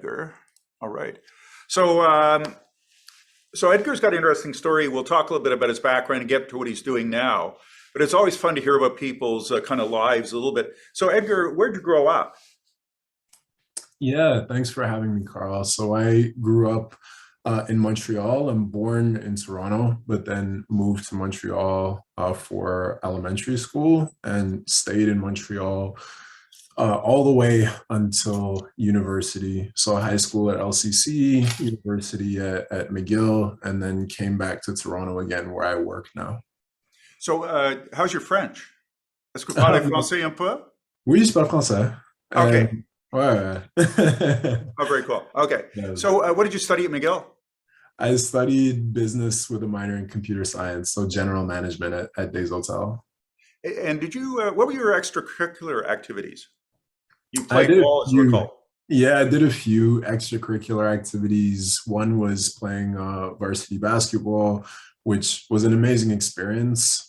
Edgar. All right. So, so Edgar's got an interesting story. We'll talk a little bit about his background and get to what he's doing now. But it's always fun to hear about people's kind of lives a little bit. So, Edgar, where'd you grow up? Yeah, thanks for having me, Karl. So I grew up in Montreal. I'm born in Toronto, but then moved to Montreal for elementary school and stayed in Montreal all the way until university. So high school at LCC, university at McGill, and then came back to Toronto again, where I work now. So, how's your French? Est-ce que vous parlez français un peu? Oui, je parle français. Euh, Okay. ouais. Oh, very cool. Okay. Yeah. So, what did you study at McGill? I studied business with a minor in computer science, so general management at Des Hotels. And did you, what were your extracurricular activities? You I played did a ball, as I few, recall. yeah, I did a few extracurricular activities. One was playing varsity basketball, which was an amazing experience.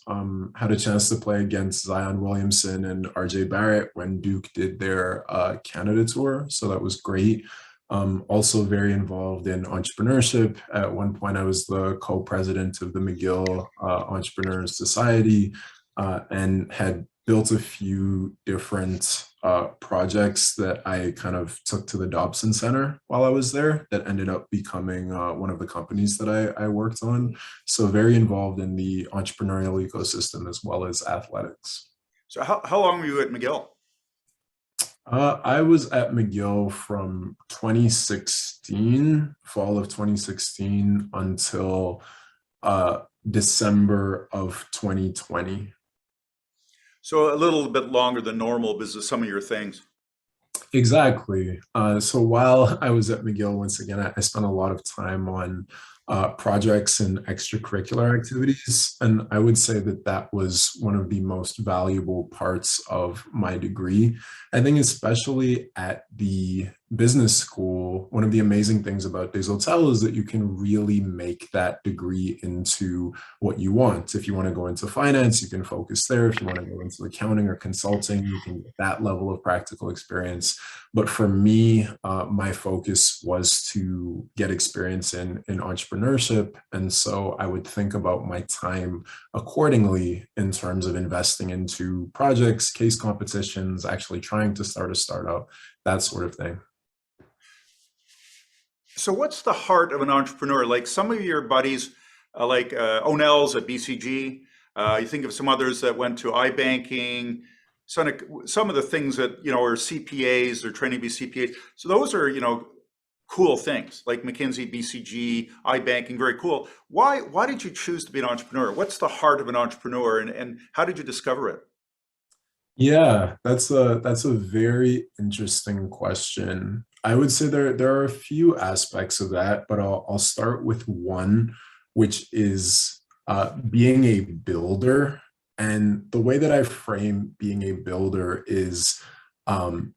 Had a chance to play against Zion Williamson and RJ Barrett when Duke did their Canada tour, so that was great. Also very involved in entrepreneurship. At one point, I was the co-president of the McGill Entrepreneurs Society and had built a few different projects that I kind of took to the Dobson Center while I was there that ended up becoming one of the companies that I worked on. So very involved in the entrepreneurial ecosystem as well as athletics. So, how long were you at McGill? I was at McGill from 2016, fall of 2016, until December of 2020. So, a little bit longer than normal because of some of your things. Exactly. So while I was at McGill, once again, I spent a lot of time on projects and extracurricular activities. And I would say that that was one of the most valuable parts of my degree. I think, especially at the business school, one of the amazing things about Des Hotels is that you can really make that degree into what you want. If you want to go into finance, you can focus there. If you want to go into accounting or consulting, you can get that level of practical experience. But for me, my focus was to get experience in entrepreneurship. And so I would think about my time accordingly in terms of investing into projects, case competitions, actually trying to start a startup, that sort of thing. So, what's the heart of an entrepreneur? Like some of your buddies, like Onell's at BCG. You think of some others that went to iBanking. Some of the things that are CPAs. They're training to be CPAs. So those are cool things like McKinsey, BCG, iBanking. Very cool. Why did you choose to be an entrepreneur? What's the heart of an entrepreneur, and how did you discover it? Yeah, that's a very interesting question. I would say there are a few aspects of that, but I'll start with one, which is being a builder. And the way that I frame being a builder is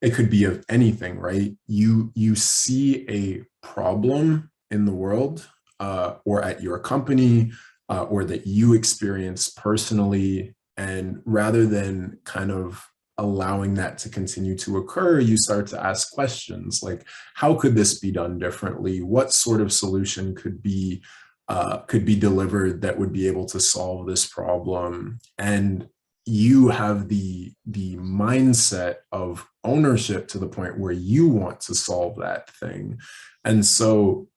it could be of anything, right? You see a problem in the world or at your company or that you experience personally, and rather than kind of allowing that to continue to occur, you start to ask questions like, how could this be done differently? What sort of solution could be delivered that would be able to solve this problem? And you have the mindset of ownership to the point where you want to solve that thing. And so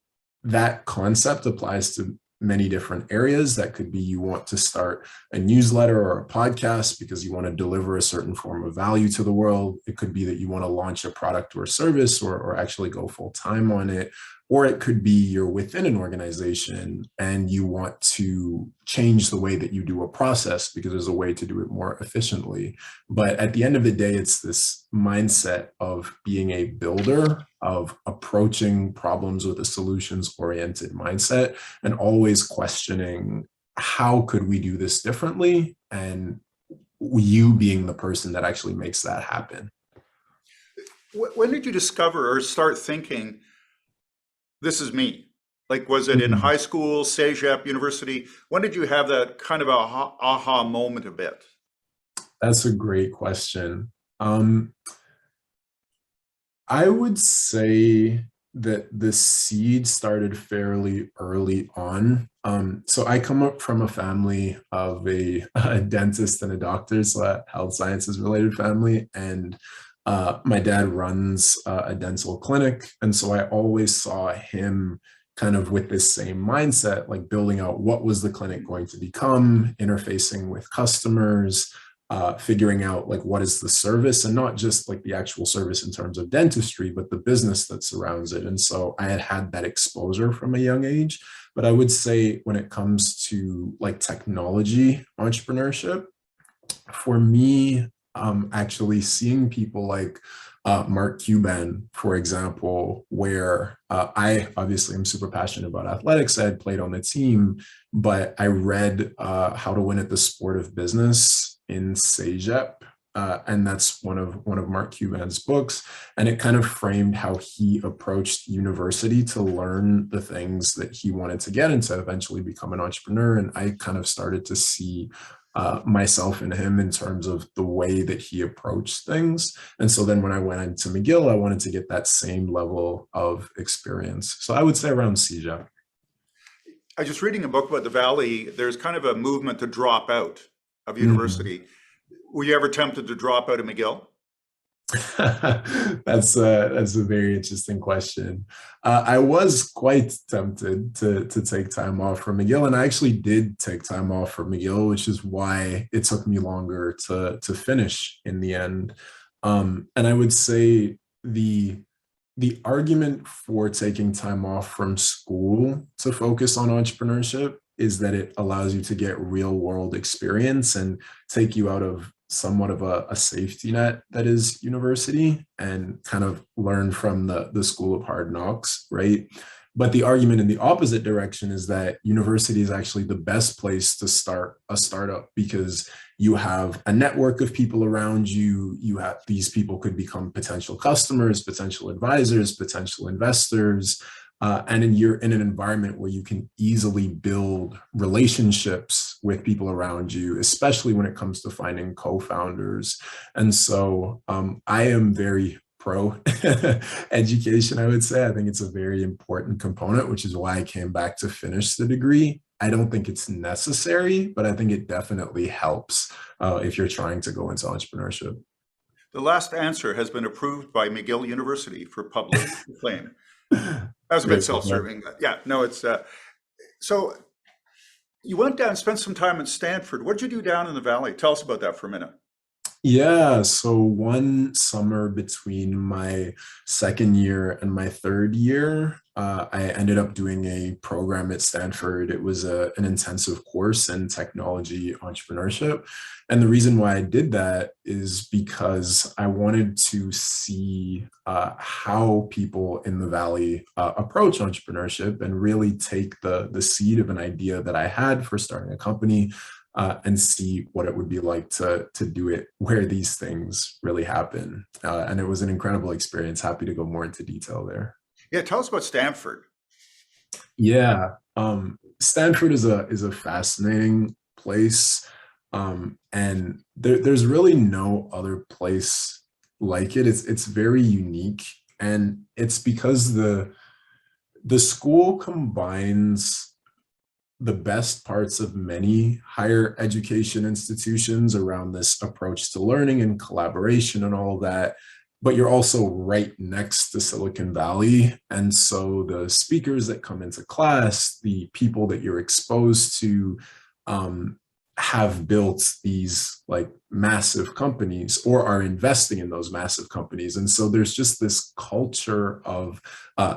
that concept applies to many different areas. That could be you want to start a newsletter or a podcast because you want to deliver a certain form of value to the world. It could be that you want to launch a product or service or actually go full time on it. Or it could be you're within an organization and you want to change the way that you do a process because there's a way to do it more efficiently. But at the end of the day, it's this mindset of being a builder, of approaching problems with a solutions-oriented mindset, and always questioning, how could we do this differently? And you being the person that actually makes that happen. When did you discover or start thinking, this is me? Like, was it in Mhm. high school, CEGEP, university? When did you have that kind of a aha moment a bit? That's a great question. I would say that the seed started fairly early on. So I come up from a family of a dentist and a doctor, so a health sciences related family. And my dad runs a dental clinic. And so I always saw him kind of with this same mindset, like building out what was the clinic going to become, interfacing with customers, figuring out like what is the service, and not just like the actual service in terms of dentistry, but the business that surrounds it. And so I had had that exposure from a young age. But I would say when it comes to like technology entrepreneurship, for me, actually seeing people like Mark Cuban, for example, where I obviously am super passionate about athletics. I had played on the team, but I read How to Win at the Sport of Business in CEGEP. And that's one of Mark Cuban's books. And it kind of framed how he approached university to learn the things that he wanted to get and to eventually become an entrepreneur. And I kind of started to see myself and him in terms of the way that he approached things. And so then when I went into McGill, I wanted to get that same level of experience. So I would say around CEGEP. I was just reading a book about the Valley. There's kind of a movement to drop out of university. Were you ever tempted to drop out of McGill? That's a very interesting question. I was quite tempted to take time off from McGill, and I actually did take time off from McGill, which is why it took me longer to finish in the end. And I would say the argument for taking time off from school to focus on entrepreneurship is that it allows you to get real world experience and take you out of somewhat of a safety net that is university and kind of learn from the school of hard knocks, right? But the argument in the opposite direction is that university is actually the best place to start a startup because you have a network of people around you. You have these people could become potential customers, potential advisors, potential investors. And you're in an environment where you can easily build relationships with people around you, especially when it comes to finding co-founders. And so I am very pro education, I would say. I think it's a very important component, which is why I came back to finish the degree. I don't think it's necessary, but I think it definitely helps if you're trying to go into entrepreneurship. The last answer has been approved by McGill University for public acclaim. That was a bit self-serving. Yeah, no, it's so you went down and spent some time at Stanford. What did you do down in the Valley? Tell us about that for a minute. Yeah, so one summer between my second year and my third year, I ended up doing a program at Stanford. It was an intensive course in technology entrepreneurship. And the reason why I did that is because I wanted to see how people in the Valley approach entrepreneurship and really take the seed of an idea that I had for starting a company and see what it would be like to do it where these things really happen. And it was an incredible experience. Happy to go more into detail there. Yeah, tell us about Stanford. Yeah, Stanford is a fascinating place, and there's really no other place like it. It's very unique, and it's because the school combines the best parts of many higher education institutions around this approach to learning and collaboration and all of that. But you're also right next to Silicon Valley. And so the speakers that come into class, the people that you're exposed to, have built these like massive companies or are investing in those massive companies. And so there's just this culture of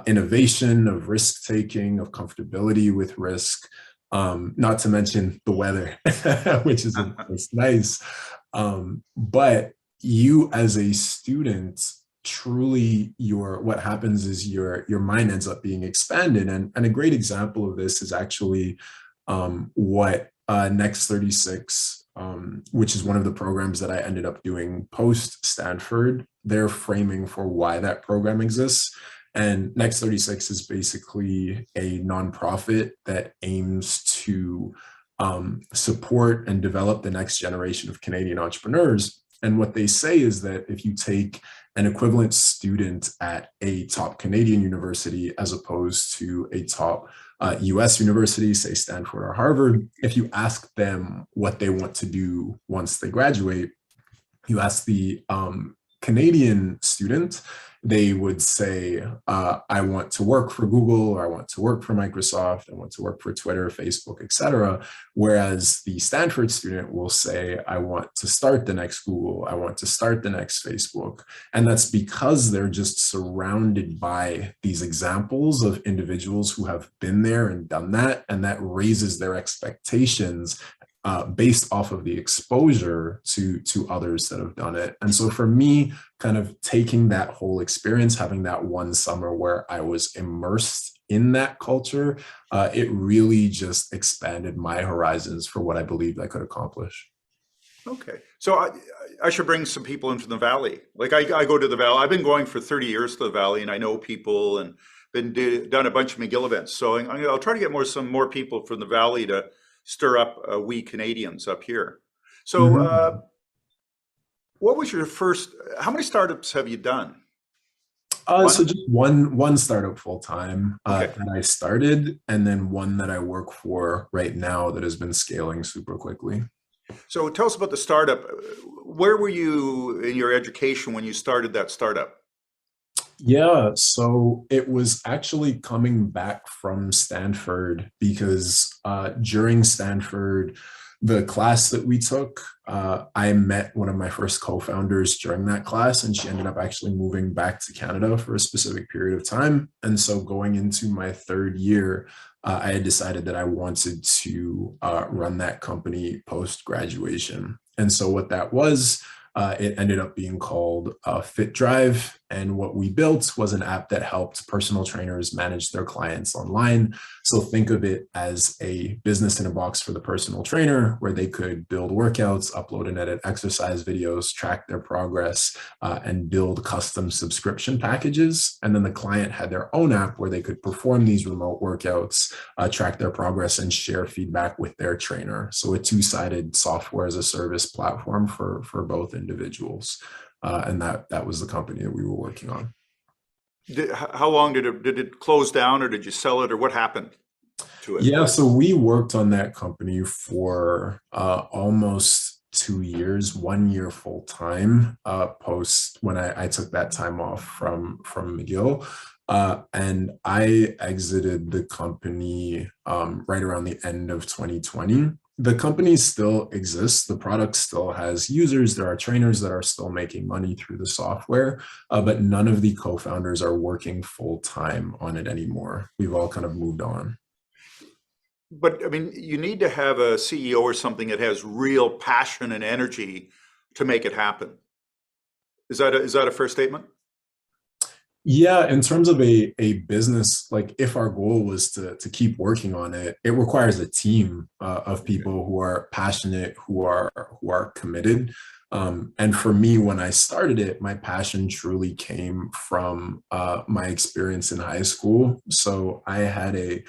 innovation, of risk taking, of comfortability with risk. Not to mention the weather, which is it's nice. But you as a student, truly what happens is your mind ends up being expanded. And a great example of this is actually what Next 36, which is one of the programs that I ended up doing post Stanford, they're framing for why that program exists. And Next 36 is basically a nonprofit that aims to support and develop the next generation of Canadian entrepreneurs. And what they say is that if you take an equivalent student at a top Canadian university as opposed to a top US university, say Stanford or Harvard, if you ask them what they want to do once they graduate, you ask the Canadian student, they would say, I want to work for Google, or I want to work for Microsoft, I want to work for Twitter, Facebook, etc. Whereas the Stanford student will say, I want to start the next Google, I want to start the next Facebook. And that's because they're just surrounded by these examples of individuals who have been there and done that, and that raises their expectations based off of the exposure to others that have done it. And so for me, kind of taking that whole experience, having that one summer where I was immersed in that culture, it really just expanded my horizons for what I believed I could accomplish. Okay. So I should bring some people into the Valley. Like I go to the Valley. I've been going for 30 years to the Valley, and I know people and done a bunch of McGill events. So I'll try to get some more people from the Valley to stir up we Canadians up here. So what was your first, how many startups have you done? So just one startup full time Okay. that I started, and then one that I work for right now that has been scaling super quickly. So tell us about the startup. Where were you in your education when you started that startup? Yeah, so it was actually coming back from Stanford because during Stanford, the class that we took, I met one of my first co-founders during that class, and she ended up actually moving back to Canada for a specific period of time. And so going into my third year, I had decided that I wanted to run that company post-graduation. And so what that was, it ended up being called Fit Drive. And what we built was an app that helped personal trainers manage their clients online. So think of it as a business in a box for the personal trainer, where they could build workouts, upload and edit exercise videos, track their progress, and build custom subscription packages. And then the client had their own app where they could perform these remote workouts, track their progress, and share feedback with their trainer. So a two-sided software as a service platform for both individuals. And that was the company that we were working on. How long did it close down, or did you sell it, or what happened to it? Yeah, so we worked on that company for almost 2 years, 1 year full time post when I took that time off from McGill. And I exited the company right around the end of 2020. The company still exists. The product still has users. There are trainers that are still making money through the software, but none of the co-founders are working full time on it anymore. We've all kind of moved on. But I mean, you need to have a CEO or something that has real passion and energy to make it happen. Is that a fair statement? Yeah, in terms of a business, like if our goal was to keep working on it, it requires a team of people who are passionate, who are committed. And for me, when I started it, my passion truly came from my experience in high school. So I had a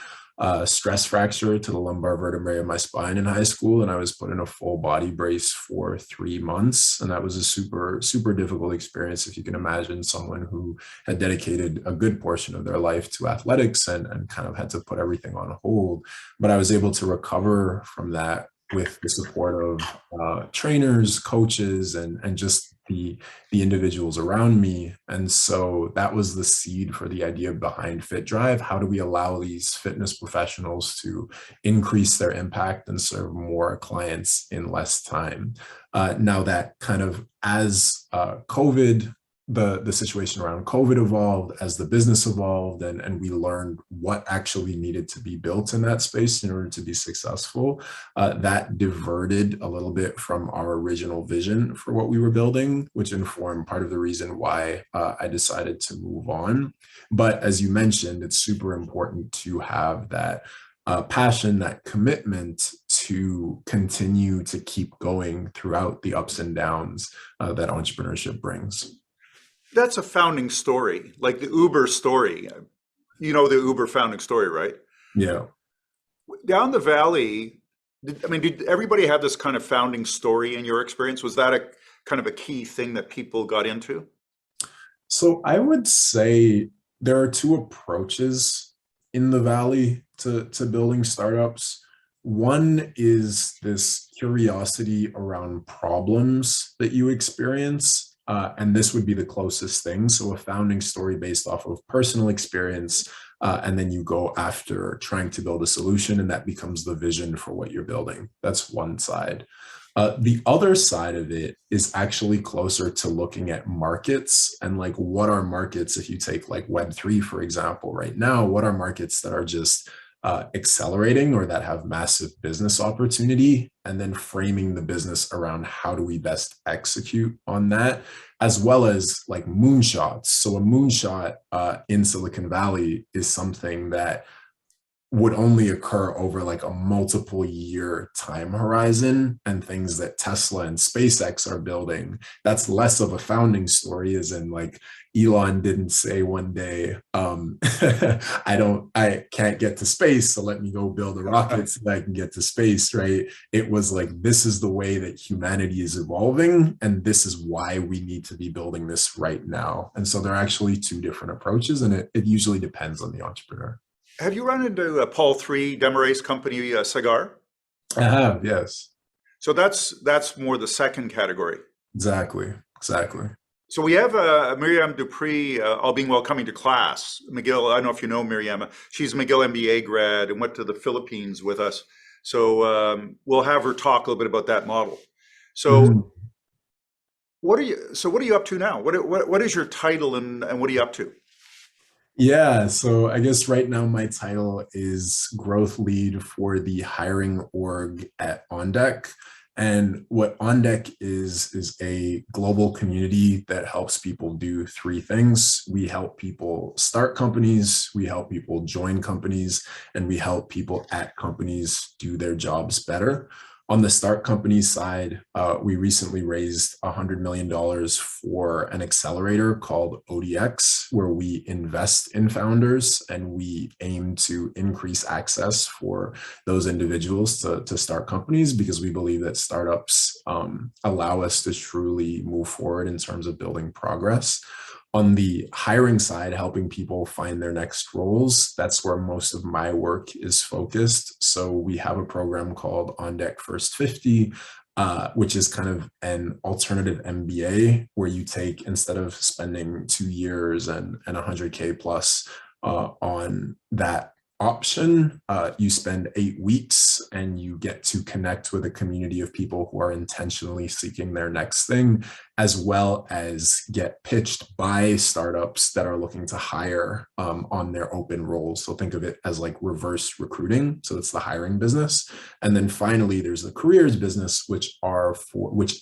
stress fracture to the lumbar vertebrae of my spine in high school, and I was put in a full body brace for 3 months. And that was a super, super difficult experience. If you can imagine someone who had dedicated a good portion of their life to athletics and kind of had to put everything on hold. But I was able to recover from that with the support of trainers, coaches, and just the individuals around me. And so that was the seed for the idea behind Fit Drive. How do we allow these fitness professionals to increase their impact and serve more clients in less time? Now that kind of as COVID, the situation around COVID evolved, as the business evolved, and we learned what actually needed to be built in that space in order to be successful, that diverted a little bit from our original vision for what we were building, which informed part of the reason why I decided to move on. But as you mentioned, it's super important to have that passion, that commitment to continue to keep going throughout the ups and downs that entrepreneurship brings. That's a founding story, like the Uber story. You know the Uber founding story, right? Yeah. Down the valley, did everybody have this kind of founding story in your experience? Was that kind of a key thing that people got into? So I would say there are two approaches in the Valley to building startups. One is this curiosity around problems that you experience. And this would be the closest thing. So a founding story based off of personal experience. And then you go after trying to build a solution, and that becomes the vision for what you're building. That's one side. The other side of it is actually closer to looking at markets and like what are markets, if you take like Web3, for example, right now, what are markets that are just accelerating or that have massive business opportunity, and then framing the business around how do we best execute on that, as well as like moonshots. So a moonshot in Silicon Valley is something that would only occur over like a multiple year time horizon, and things that Tesla and SpaceX are building. That's less of a founding story, as in like Elon didn't say one day, I can't get to space, so let me go build a rocket so that I can get to space, right? It was like, this is the way that humanity is evolving, and this is why we need to be building this right now. And so there are actually two different approaches, and it usually depends on the entrepreneur. Have you run into Paul III, Demaray's company, Cigar? I have, yes. So that's more the second category. Exactly. So we have Miriam Dupree, all being well, coming to class. McGill, I don't know if you know Miriam. She's a McGill MBA grad and went to the Philippines with us. So we'll have her talk a little bit about that model. So what are you up to now? What is your title, and what are you up to? Yeah, so I guess right now my title is growth lead for the hiring org at OnDeck. And what OnDeck is a global community that helps people do three things. We help people start companies, we help people join companies, and we help people at companies do their jobs better. On the start company side, we recently raised $100 million for an accelerator called ODX, where we invest in founders and we aim to increase access for those individuals to start companies, because we believe that startups allow us to truly move forward in terms of building progress. On the hiring side, helping people find their next roles, that's where most of my work is focused. So we have a program called OnDeck First 50, which is kind of an alternative MBA, where you take, instead of spending 2 years and 100K plus on that option, you spend 8 weeks and you get to connect with a community of people who are intentionally seeking their next thing, as well as get pitched by startups that are looking to hire on their open roles. So think of it as like reverse recruiting. So it's the hiring business. And then finally, there's the careers business, which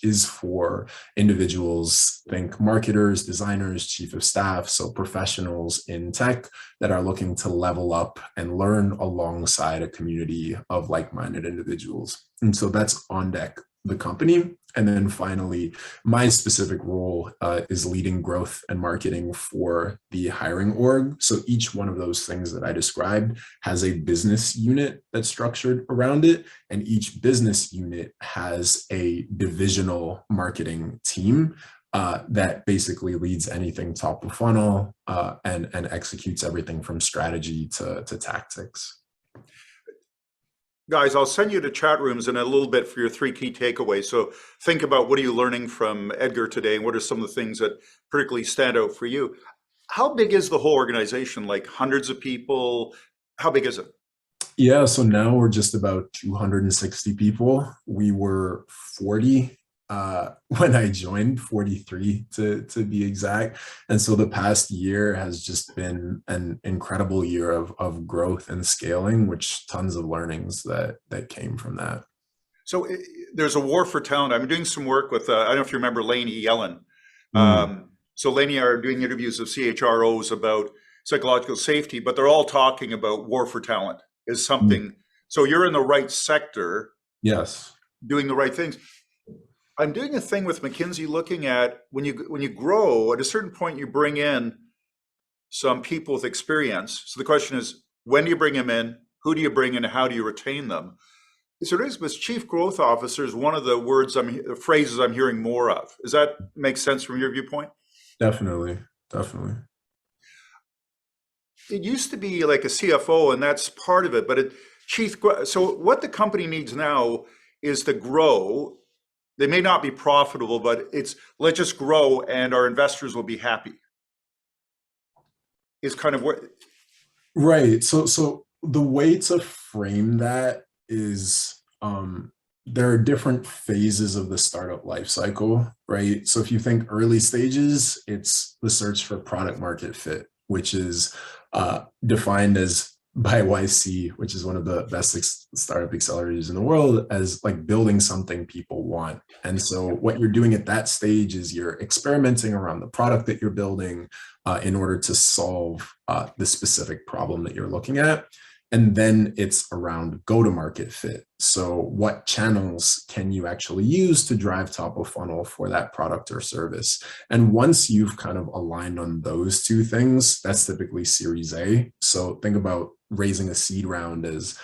is for individuals, think marketers, designers, chief of staff, so professionals in tech that are looking to level up and learn alongside a community of like-minded individuals. And so that's OnDeck, the company. And then finally, my specific role is leading growth and marketing for the hiring org. So each one of those things that I described has a business unit that's structured around it. And each business unit has a divisional marketing team that basically leads anything top of funnel and executes everything from strategy to tactics. Guys, I'll send you to chat rooms in a little bit for your 3 key takeaways. So think about, what are you learning from Edgar today, and what are some of the things that particularly stand out for you? How big is the whole organization? Like hundreds of people? How big is it? Yeah, so now we're just about 260 people. We were 40 when I joined, 43 to be exact. And so the past year has just been an incredible year of growth and scaling, which tons of learnings that came from that. So there's a war for talent. I'm doing some work with, I don't know if you remember Lainey Yellen. So Lainey are doing interviews of CHROs about psychological safety, but they're all talking about war for talent is something. So you're in the right sector. Yes. Doing the right things. I'm doing a thing with McKinsey looking at when you grow, at a certain point, you bring in some people with experience. So the question is, when do you bring them in? Who do you bring in? And how do you retain them? So it is, but chief growth officer is one of the phrases I'm hearing more of. Does that make sense from your viewpoint? Definitely, definitely. It used to be like a CFO, and that's part of it. But so what the company needs now is to grow. They may not be profitable, but let's just grow, and our investors will be happy. Is kind of what. Right. So the way to frame that is there are different phases of the startup life cycle, right? So if you think early stages, it's the search for product market fit, which is defined as by YC, which is one of the best startup accelerators in the world, as like building something people want. And so what you're doing at that stage is you're experimenting around the product that you're building in order to solve the specific problem that you're looking at. And then it's around go-to-market fit. So what channels can you actually use to drive top of funnel for that product or service? And once you've kind of aligned on those two things, that's typically Series A. So think about raising a seed round as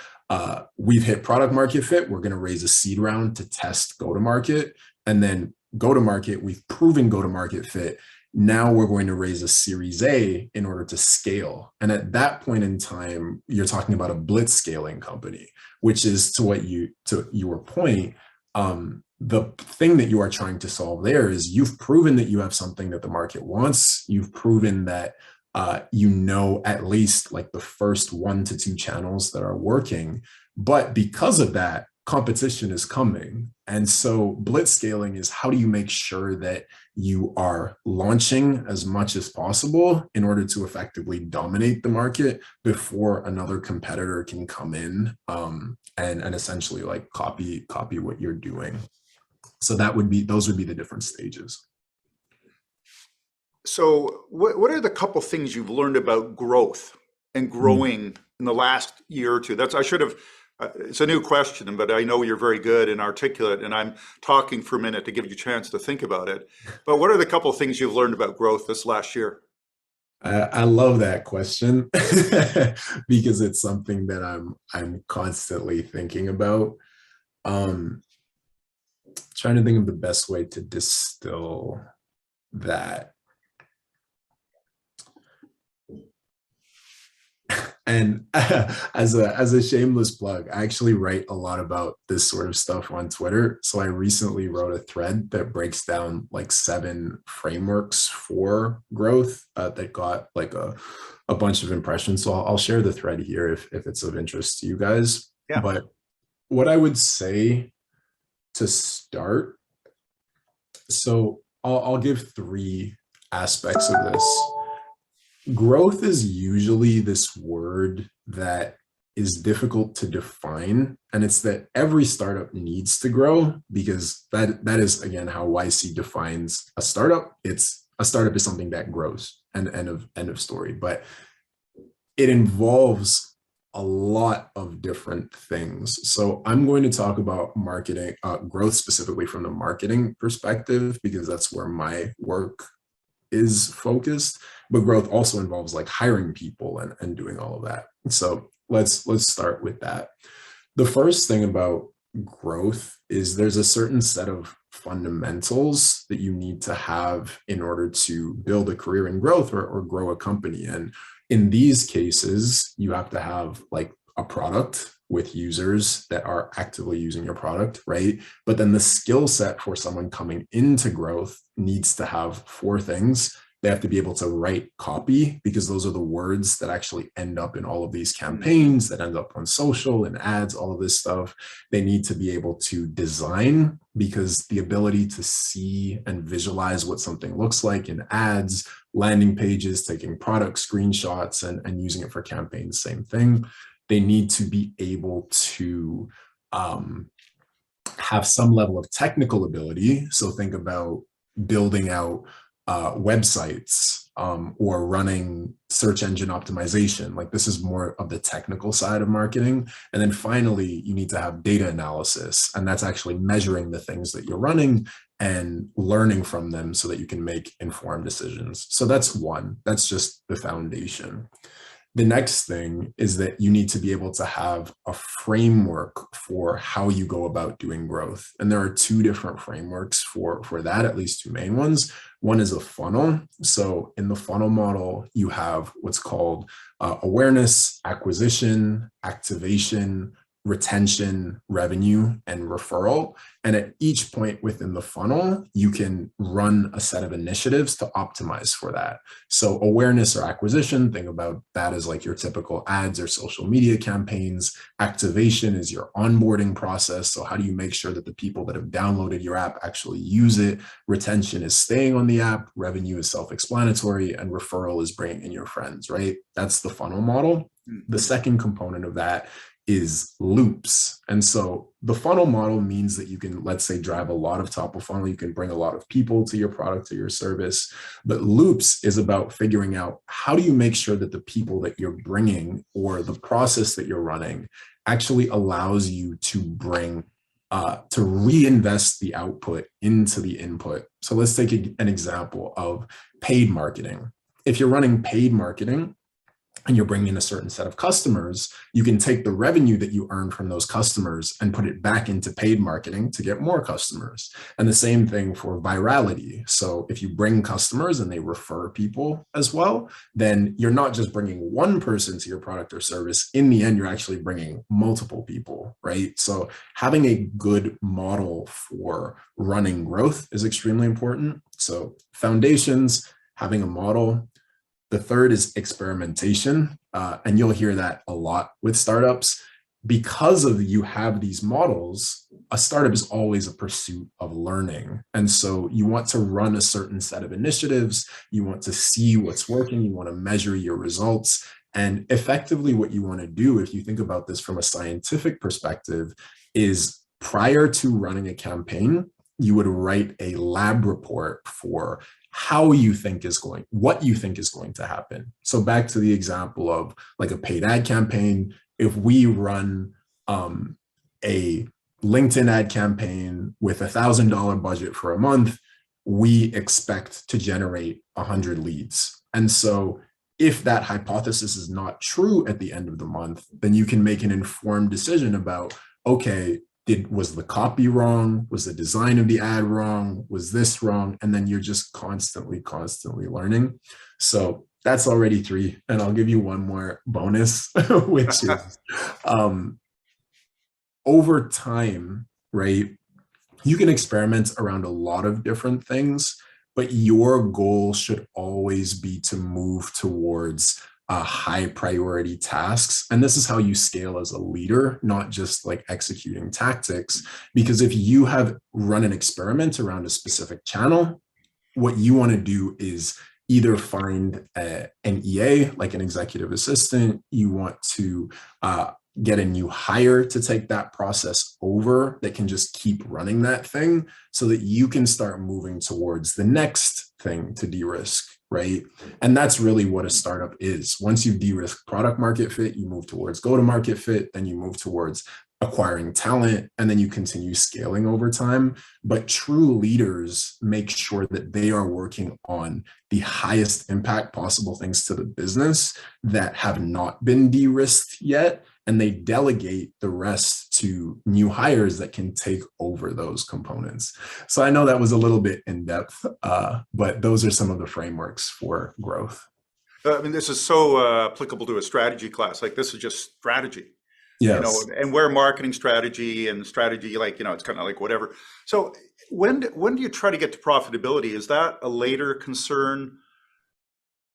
we've hit product market fit. We're going to raise a seed round to test go-to-market. And then go-to-market, we've proven go-to-market fit. Now we're going to raise a Series A in order to scale. And at that point in time, you're talking about a blitz scaling company, which is to your point, the thing that you are trying to solve there is you've proven that you have something that the market wants. You've proven that at least like the first 1 to 2 channels that are working. But because of that, competition is coming. And so blitz scaling is how do you make sure that you are launching as much as possible in order to effectively dominate the market before another competitor can come in and essentially like copy what you're doing. So those would be the different stages. So what are the couple things you've learned about growth and growing in the last year or two? It's a new question, but I know you're very good and articulate, and I'm talking for a minute to give you a chance to think about it. But what are the couple of things you've learned about growth this last year? I love that question because it's something that I'm constantly thinking about. Trying to think of the best way to distill that. And as a shameless plug, I actually write a lot about this sort of stuff on Twitter. So I recently wrote a thread that breaks down like 7 frameworks for growth that got like a bunch of impressions. So I'll share the thread here if it's of interest to you guys. Yeah. But what I would say to start, so I'll give 3 aspects of this. Growth is usually this word that is difficult to define. And it's that every startup needs to grow because that is, again, how YC defines a startup. A startup is something that grows, and end of story. But it involves a lot of different things. So I'm going to talk about marketing, growth specifically from the marketing perspective, because that's where my work is focused. But growth also involves like hiring people and doing all of that. So let's start with that. The first thing about growth is there's a certain set of fundamentals that you need to have in order to build a career in growth or grow a company. And in these cases, you have to have like a product with users that are actively using your product, right? But then the skill set for someone coming into growth needs to have 4 things. They have to be able to write copy, because those are the words that actually end up in all of these campaigns that end up on social and ads, all of this stuff. They need to be able to design, because the ability to see and visualize what something looks like in ads, landing pages, taking product screenshots and using it for campaigns, same thing. They need to be able to have some level of technical ability. So think about building out websites or running search engine optimization. Like, this is more of the technical side of marketing. And then finally, you need to have data analysis, and that's actually measuring the things that you're running and learning from them so that you can make informed decisions. So that's one. That's just the foundation. The next thing is that you need to be able to have a framework for how you go about doing growth. And there are two different frameworks for that, at least two main ones. One is a funnel. So in the funnel model, you have what's called awareness, acquisition, activation, retention, revenue, and referral. And at each point within the funnel, you can run a set of initiatives to optimize for that. So awareness or acquisition, think about that as like your typical ads or social media campaigns. Activation is your onboarding process. So how do you make sure that the people that have downloaded your app actually use it? Retention is staying on the app. Revenue is self-explanatory, and referral is bringing in your friends, right? That's the funnel model. The second component of that is loops. And so the funnel model means that you can, let's say, drive a lot of top of funnel. You can bring a lot of people to your product, to your service. But loops is about figuring out how do you make sure that the people that you're bringing or the process that you're running actually allows you to bring to reinvest the output into the input. So let's take an example of paid marketing. If you're running paid marketing, and you're bringing in a certain set of customers, you can take the revenue that you earn from those customers and put it back into paid marketing to get more customers. And the same thing for virality. So if you bring customers and they refer people as well, then you're not just bringing one person to your product or service. In the end, you're actually bringing multiple people, right? So having a good model for running growth is extremely important. So foundations, having a model. The third is experimentation, and you'll hear that a lot with startups. Because of you have these models, a startup is always a pursuit of learning. And so you want to run a certain set of initiatives, you want to see what's working, you want to measure your results. And effectively what you want to do, if you think about this from a scientific perspective, is prior to running a campaign, you would write a lab report for how you think is going, what you think is going to happen. So back to the example of like a paid ad campaign, if we run a LinkedIn ad campaign with $1,000 budget for a month, we expect to generate 100 leads. And so if that hypothesis is not true at the end of the month, then you can make an informed decision about, okay, was the copy wrong? Was the design of the ad wrong? Was this wrong? And then you're just constantly learning. So that's already 3. And I'll give you one more bonus, which is over time, right? You can experiment around a lot of different things, but your goal should always be to move towards high priority tasks. And this is how you scale as a leader, not just like executing tactics. Because if you have run an experiment around a specific channel, what you want to do is either find an EA, like an executive assistant. You want to get a new hire to take that process over that can just keep running that thing so that you can start moving towards the next thing to de-risk. Right. And that's really what a startup is. Once you've de-risked product market fit, you move towards go-to-market fit, then you move towards acquiring talent, and then you continue scaling over time. But true leaders make sure that they are working on the highest impact possible things to the business that have not been de-risked yet. And they delegate the rest to new hires that can take over those components. So I know that was a little bit in depth, but those are some of the frameworks for growth. I mean, this is so applicable to a strategy class. Like this is just strategy, yes. And we're marketing strategy and strategy, like, it's kind of like whatever. So when do you try to get to profitability? Is that a later concern?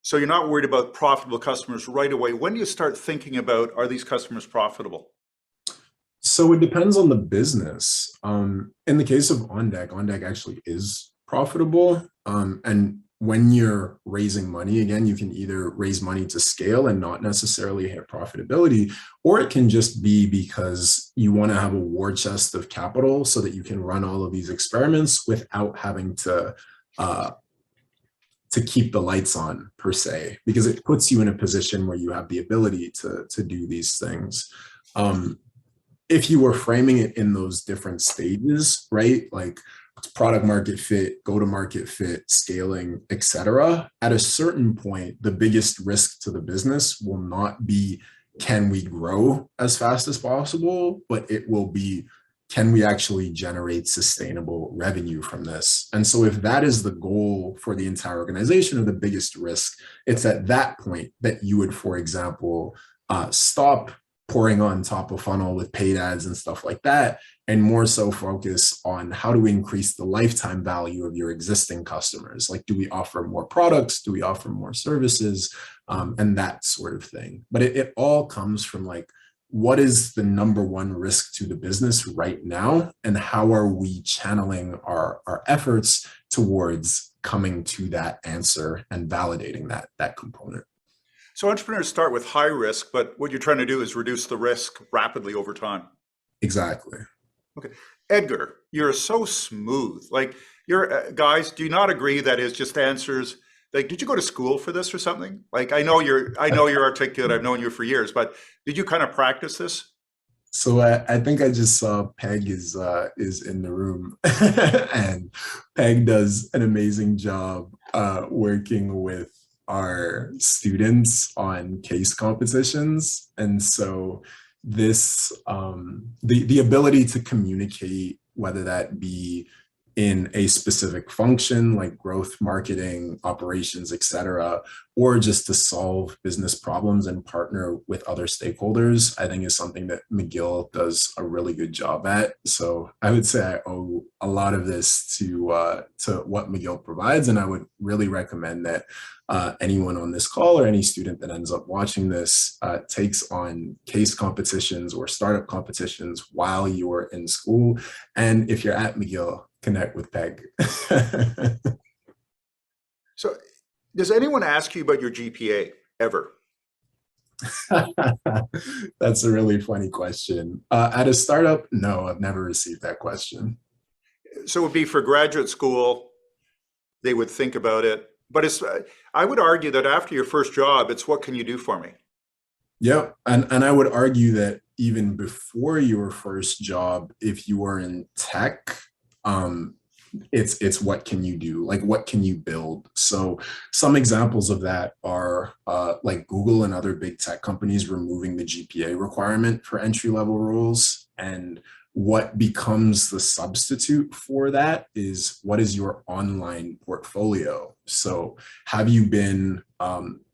So you're not worried about profitable customers right away. When do you start thinking about, are these customers profitable? So it depends on the business. In the case of OnDeck actually is profitable. And when you're raising money, again, you can either raise money to scale and not necessarily hit profitability, or it can just be because you want to have a war chest of capital so that you can run all of these experiments without having to keep the lights on per se, because it puts you in a position where you have the ability to do these things. If you were framing it in those different stages, right? Like product market fit, go to market fit, scaling, etc. At a certain point, the biggest risk to the business will not be can we grow as fast as possible, but it will be can we actually generate sustainable revenue from this? And so if that is the goal for the entire organization or the biggest risk, it's at that point that you would, for example, stop pouring on top of funnel with paid ads and stuff like that, and more so focus on how do we increase the lifetime value of your existing customers? Like, do we offer more products? Do we offer more services? And that sort of thing. But it all comes from like, what is the number one risk to the business right now? And how are we channeling our efforts towards coming to that answer and validating that component? So entrepreneurs start with high risk, but what you're trying to do is reduce the risk rapidly over time. Exactly. Okay. Edgar, you're so smooth. Like, you're guys, do you not agree that is just answers? Like, did you go to school for this or something? Like, I know you're articulate. I've known you for years, but did you kind of practice this? So I think I just saw Peg is in the room, and Peg does an amazing job working with our students on case competitions. And so this the ability to communicate, whether that be in a specific function like growth, marketing, operations, etc., or just to solve business problems and partner with other stakeholders, I think is something that McGill does a really good job at. So I would say I owe a lot of this to what McGill provides, and I would really recommend that anyone on this call or any student that ends up watching this takes on case competitions or startup competitions while you're in school. And if you're at McGill, connect with Peg. So, does anyone ask you about your GPA ever? That's a really funny question. At a startup, no, I've never received that question. So it would be for graduate school, they would think about it. But I would argue that after your first job, it's what can you do for me? Yep. And I would argue that even before your first job, if you are in tech, it's what can you do? Like, what can you build? So some examples of that are like Google and other big tech companies removing the GPA requirement for entry-level roles. And what becomes the substitute for that is, what is your online portfolio? So have you been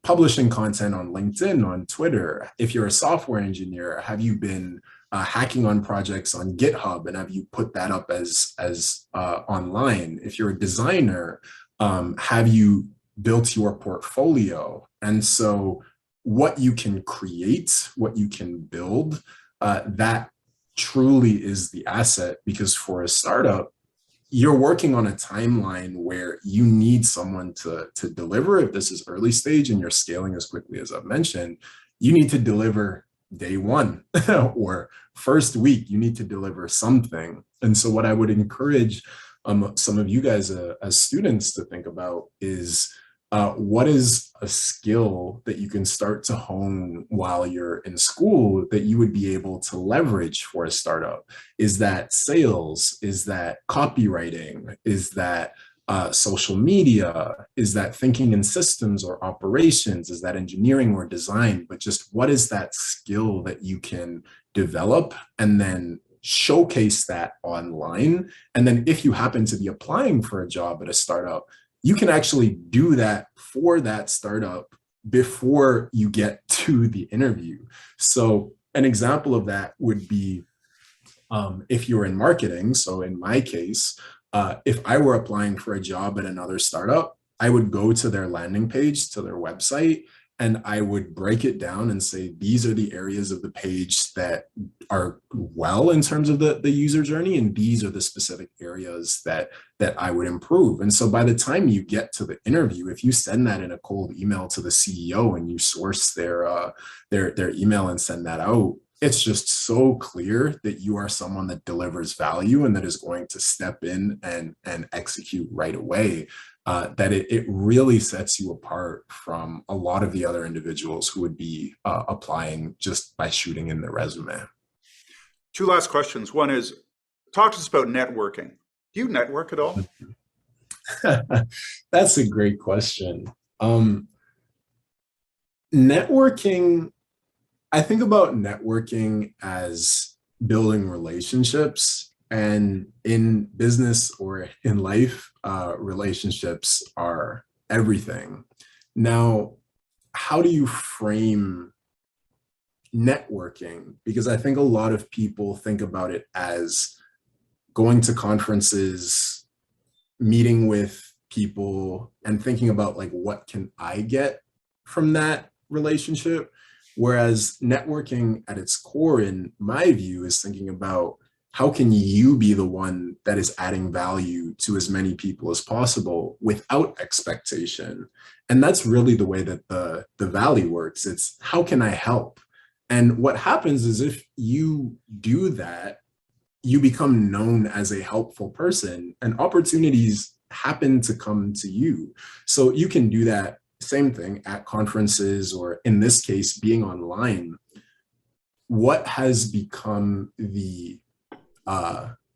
publishing content on LinkedIn, on Twitter? If you're a software engineer, have you been hacking on projects on GitHub, and have you put that up as online? If you're a designer, have you built your portfolio? And so what you can create, what you can build, that truly is the asset. Because for a startup, you're working on a timeline where you need someone to deliver. If this is early stage and you're scaling as quickly as I've mentioned, you need to deliver day one or first week. You need to deliver something. And so what I would encourage some of you guys as students to think about is what is a skill that you can start to hone while you're in school that you would be able to leverage for a startup? Is that sales? Is that copywriting? Is that social media? Is that thinking in systems or operations? Is that engineering or design? But just what is that skill that you can develop and then showcase that online? And then if you happen to be applying for a job at a startup, you can actually do that for that startup before you get to the interview. So an example of that would be if you're in marketing. So in my case, if I were applying for a job at another startup, I would go to their landing page, to their website, and I would break it down and say, these are the areas of the page that are well in terms of the user journey, and these are the specific areas that I would improve. And so by the time you get to the interview, if you send that in a cold email to the CEO and you source their email and send that out, it's just so clear that you are someone that delivers value and that is going to step in and execute right away. That it really sets you apart from a lot of the other individuals who would be applying just by shooting in their resume. Two last questions. One is, talk to us about networking. Do you network at all? That's a great question. Networking, I think about networking as building relationships, and in business or in life, relationships are everything. Now, how do you frame networking? Because I think a lot of people think about it as going to conferences, meeting with people, and thinking about like, what can I get from that relationship? Whereas networking at its core, in my view, is thinking about how can you be the one that is adding value to as many people as possible without expectation. And that's really the way that the Valley works. It's how can I help? And what happens is if you do that, you become known as a helpful person and opportunities happen to come to you. So you can do that same thing at conferences, or in this case, being online. What has become the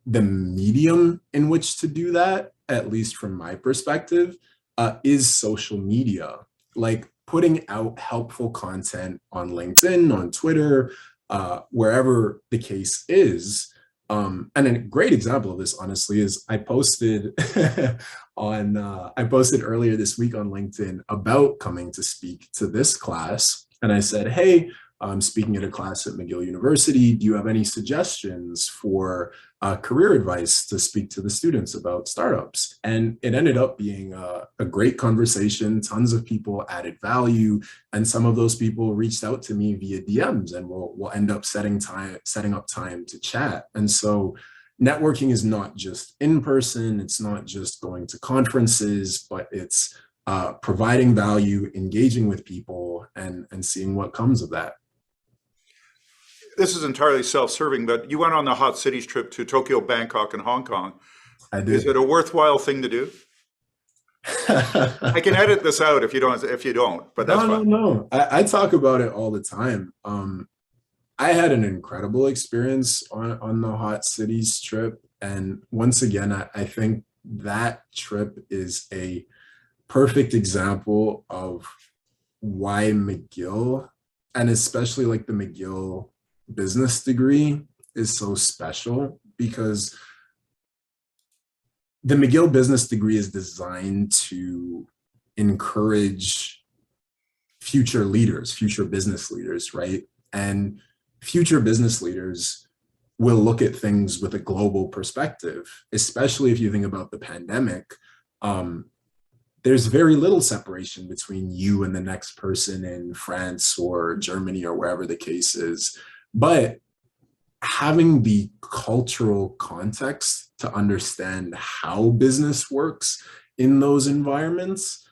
medium in which to do that, at least from my perspective, is social media. Like putting out helpful content on LinkedIn, on Twitter, wherever the case is. And a great example of this, honestly, is I posted I posted earlier this week on LinkedIn about coming to speak to this class. And I said, hey, I'm speaking at a class at McGill University. Do you have any suggestions for career advice to speak to the students about startups? And it ended up being a great conversation. Tons of people added value, and some of those people reached out to me via DMs, and we'll end up setting up time to chat. And so networking is not just in person, it's not just going to conferences, but it's providing value, engaging with people, and seeing what comes of that. This is entirely self-serving, but you went on the Hot Cities trip to Tokyo, Bangkok, and Hong Kong. I did. Is it a worthwhile thing to do? I can edit this out if you don't, but that's fine. No. I talk about it all the time. I had an incredible experience on the Hot Cities trip. And once again, I think that trip is a perfect example of why McGill, and especially like the McGill business degree, is so special, because the McGill business degree is designed to encourage future leaders, future business leaders, right? And future business leaders will look at things with a global perspective, especially if you think about the pandemic. There's very little separation between you and the next person in France or Germany or wherever the case is. But having the cultural context to understand how business works in those environments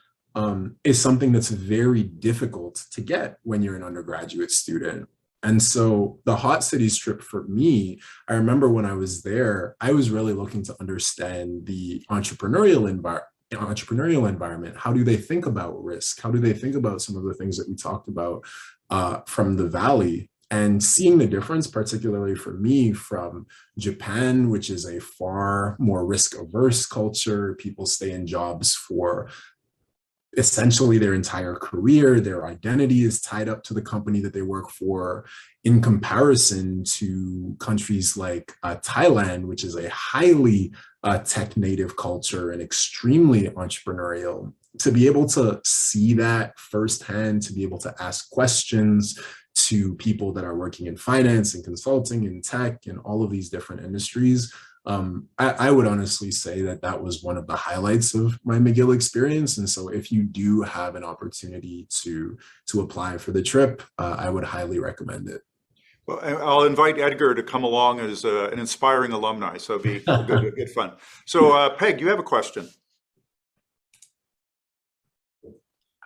is something that's very difficult to get when you're an undergraduate student. And so the Hot Cities trip for me, I remember when I was there, I was really looking to understand the entrepreneurial environment. How do they think about risk? How do they think about some of the things that we talked about from the Valley? And seeing the difference, particularly for me, from Japan, which is a far more risk-averse culture. People stay in jobs for essentially their entire career. Their identity is tied up to the company that they work for, in comparison to countries like Thailand, which is a highly tech-native culture and extremely entrepreneurial. To be able to see that firsthand, to be able to ask questions to people that are working in finance and consulting and tech and all of these different industries, I would honestly say that that was one of the highlights of my McGill experience. And so if you do have an opportunity to apply for the trip, I would highly recommend it. Well, I'll invite Edgar to come along as an inspiring alumni, so it'll be good fun. So Peg, you have a question.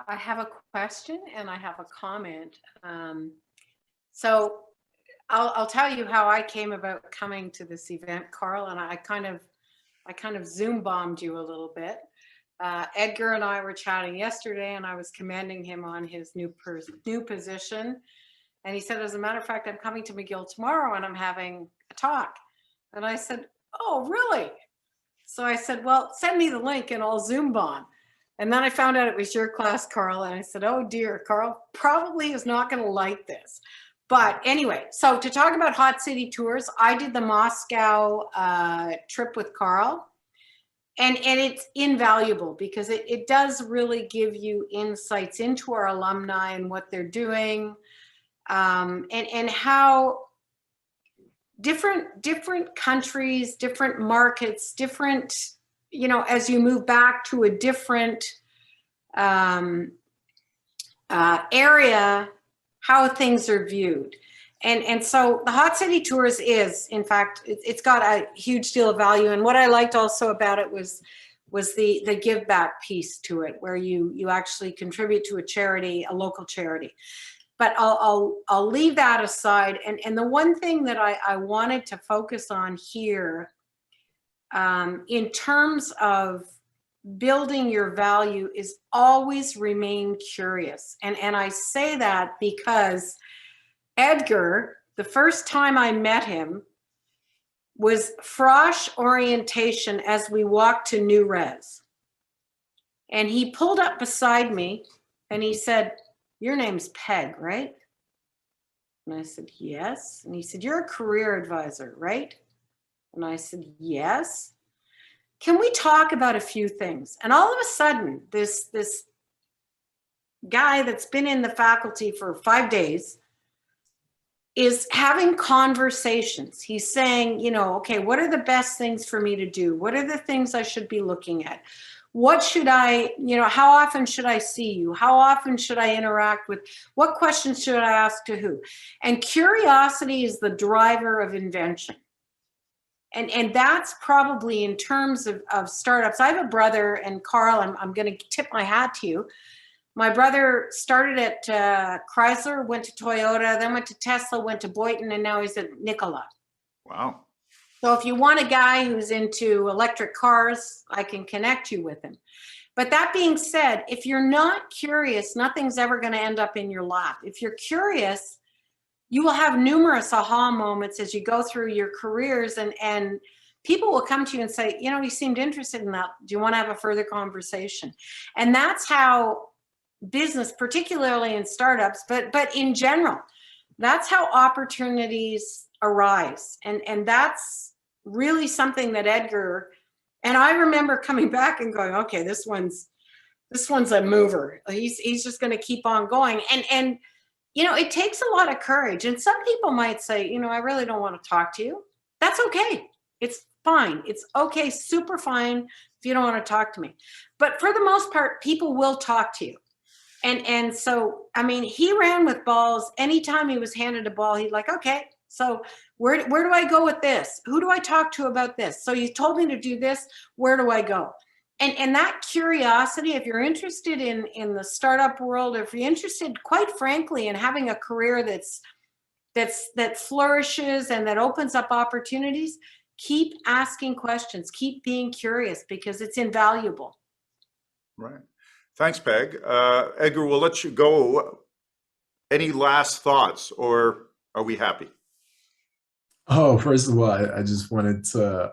I have a question and I have a comment. So I'll tell you how I came about coming to this event, Karl, and I kind of Zoom bombed you a little bit. Edgar and I were chatting yesterday, and I was commending him on his new position. And he said, as a matter of fact, I'm coming to McGill tomorrow and I'm having a talk. And I said, oh, really? So I said, well, send me the link and I'll Zoom on. And then I found out it was your class, Karl. And I said, oh dear, Karl probably is not going to like this. But anyway, so to talk about hot city tours, I did the Moscow trip with Karl. And it's invaluable because it does really give you insights into our alumni and what they're doing, and how different countries, different markets, different, you know, as you move back to a different area, how things are viewed. And so the hot city tours is, in fact, it's got a huge deal of value. And what I liked also about it was the give back piece to it, where you actually contribute to a charity, a local charity. But I'll leave that aside. And the one thing that I wanted to focus on here, in terms of building your value, is always remain curious. And I say that because Edgar, the first time I met him, was frosh orientation as we walked to New Res. And he pulled up beside me and he said, your name's Peg, right? And I said, yes. And he said, you're a career advisor, right? And I said, yes. Can we talk about a few things? And all of a sudden, this guy that's been in the faculty for 5 days is having conversations. He's saying, you know, okay, what are the best things for me to do? What are the things I should be looking at? What should I, you know, how often should I see you? How often should I interact with, what questions should I ask to who? And curiosity is the driver of invention. And that's probably in terms of startups. I have a brother, and Karl, I'm going to tip my hat to you. My brother started at Chrysler, went to Toyota, then went to Tesla, went to Boynton, and now he's at Nikola. Wow. So if you want a guy who's into electric cars, I can connect you with him. But that being said, if you're not curious, nothing's ever going to end up in your lap. If you're curious, you will have numerous aha moments as you go through your careers, and people will come to you and say, you know, you seemed interested in that. Do you want to have a further conversation? And that's how business, particularly in startups, but in general, that's how opportunities arise. And that's really something that Edgar, and I remember coming back and going, okay, this one's a mover. He's just going to keep on going. And you know, it takes a lot of courage. And some people might say, you know, I really don't want to talk to you. That's okay. It's fine. It's okay. Super fine if you don't want to talk to me. But for the most part, people will talk to you. And so, I mean, he ran with balls. Anytime he was handed a ball, he'd like, okay, so where do I go with this? Who do I talk to about this? So you told me to do this. Where do I go? And that curiosity, if you're interested in the startup world, or if you're interested, quite frankly, in having a career that flourishes and that opens up opportunities, keep asking questions, keep being curious, because it's invaluable. Right. Thanks, Peg. Edgar, we'll let you go. Any last thoughts, or are we happy? Oh, first of all, I just wanted to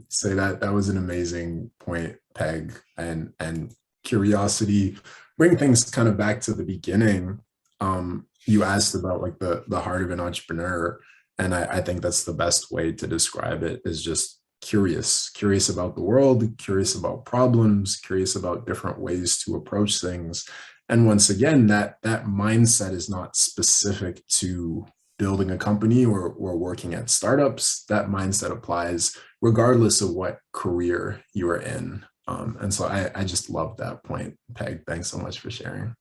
say that was an amazing point, Peg, and curiosity. Bring things kind of back to the beginning. You asked about like the heart of an entrepreneur, and I think that's the best way to describe it, is just curious about the world, curious about problems, curious about different ways to approach things. And once again, that mindset is not specific to building a company or working at startups. That mindset applies regardless of what career you are in. And so I just love that point, Peg. Thanks so much for sharing.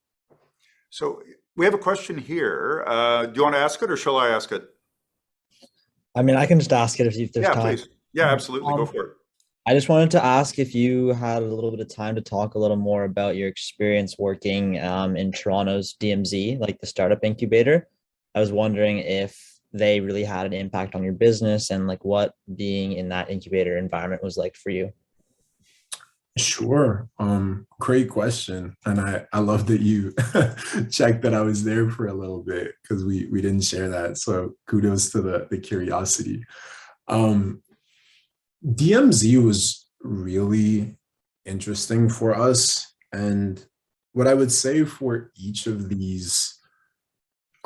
So we have a question here. Do you want to ask it, or shall I ask it? I mean, I can just ask it if there's time. Yeah, please. Yeah, absolutely. Go for it. I just wanted to ask if you had a little bit of time to talk a little more about your experience working in Toronto's DMZ, like the startup incubator. I was wondering if they really had an impact on your business, and like what being in that incubator environment was like for you. Sure. Great question. And I love that you checked that I was there for a little bit, because we didn't share that. So kudos to the curiosity. DMZ really interesting for us. And what I would say for each of these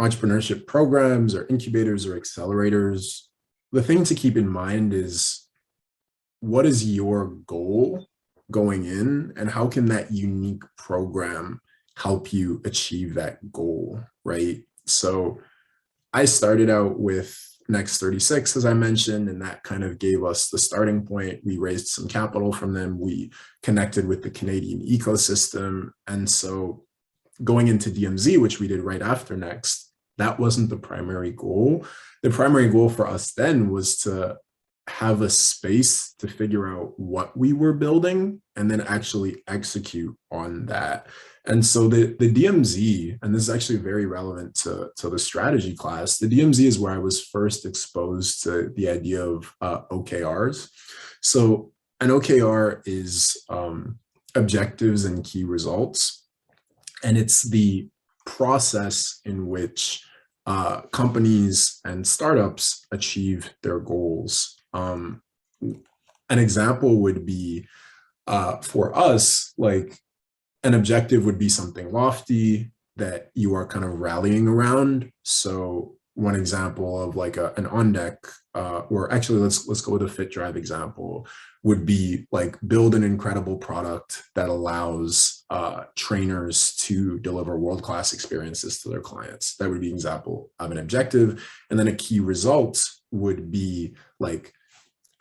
entrepreneurship programs or incubators or accelerators, the thing to keep in mind is, what is your goal going in, and how can that unique program help you achieve that goal, right? So I started out with Next 36, as I mentioned, and that kind of gave us the starting point. We raised some capital from them. We connected with the Canadian ecosystem. And so going into DMZ, which we did right after Next, that wasn't the primary goal. The primary goal for us then was to have a space to figure out what we were building and then actually execute on that. And so the DMZ, and this is actually very relevant to the strategy class, the DMZ is where I was first exposed to the idea of OKRs. So an OKR is objectives and key results. And it's the process in which companies and startups achieve their goals. An example would be for us, like, an objective would be something lofty that you are kind of rallying around. So one example of like an OnDeck, or actually let's go with a Fit Drive example, would be like build an incredible product that allows trainers to deliver world-class experiences to their clients. That would be an example of an objective. And then a key result would be like,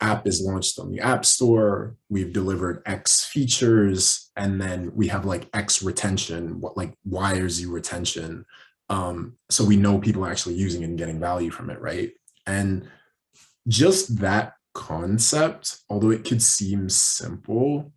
app is launched on the App Store, we've delivered X features, and then we have like X retention, like Y or Z retention. So we know people are actually using it and getting value from it, right? And just that concept, although it could seem simple,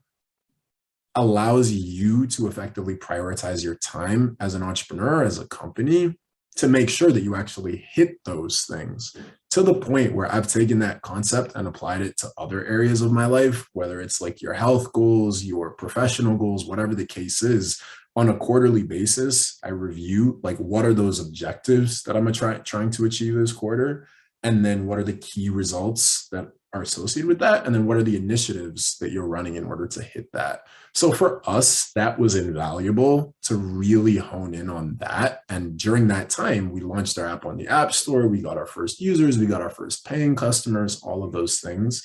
allows you to effectively prioritize your time as an entrepreneur, as a company, to make sure that you actually hit those things, to the point where I've taken that concept and applied it to other areas of my life, whether it's like your health goals, your professional goals, whatever the case is. On a quarterly basis, I review like, what are those objectives that I'm trying to achieve this quarter? And then what are the key results that are associated with that? And then what are the initiatives that you're running in order to hit that? So for us, that was invaluable to really hone in on that. And during that time, we launched our app on the App Store. We got our first users, we got our first paying customers, all of those things.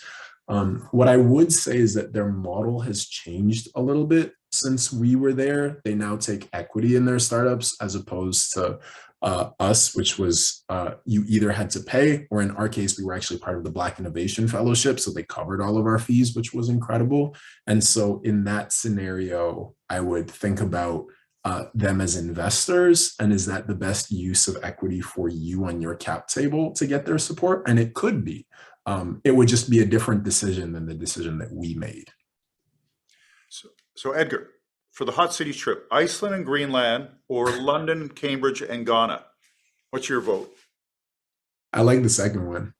What I would say is that their model has changed a little bit since we were there. They now take equity in their startups, as opposed to us, which was you either had to pay, or in our case, we were actually part of the Black Innovation Fellowship. So they covered all of our fees, which was incredible. And so in that scenario, I would think about them as investors, and is that the best use of equity for you on your cap table to get their support? And it could be. It would just be a different decision than the decision that we made. So Edgar, for the hot cities trip, Iceland and Greenland, or London, Cambridge, and Ghana, what's your vote? I like the second one.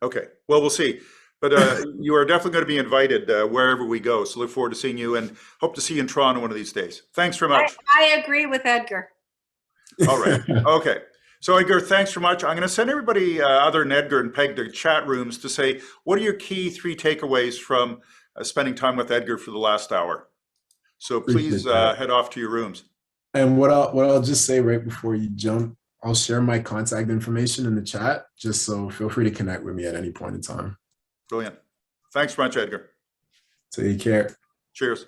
Okay, well, we'll see. But you are definitely going to be invited wherever we go. So look forward to seeing you, and hope to see you in Toronto one of these days. Thanks very much. I agree with Edgar. All right. Okay. So Edgar, thanks very much. I'm going to send everybody other than Edgar and Peg to chat rooms to say, what are your key 3 takeaways from spending time with Edgar for the last hour? So please head off to your rooms. And what I'll just say right before you jump, I'll share my contact information in the chat, just so feel free to connect with me at any point in time. Brilliant. Thanks very much, Edgar. Take care. Cheers.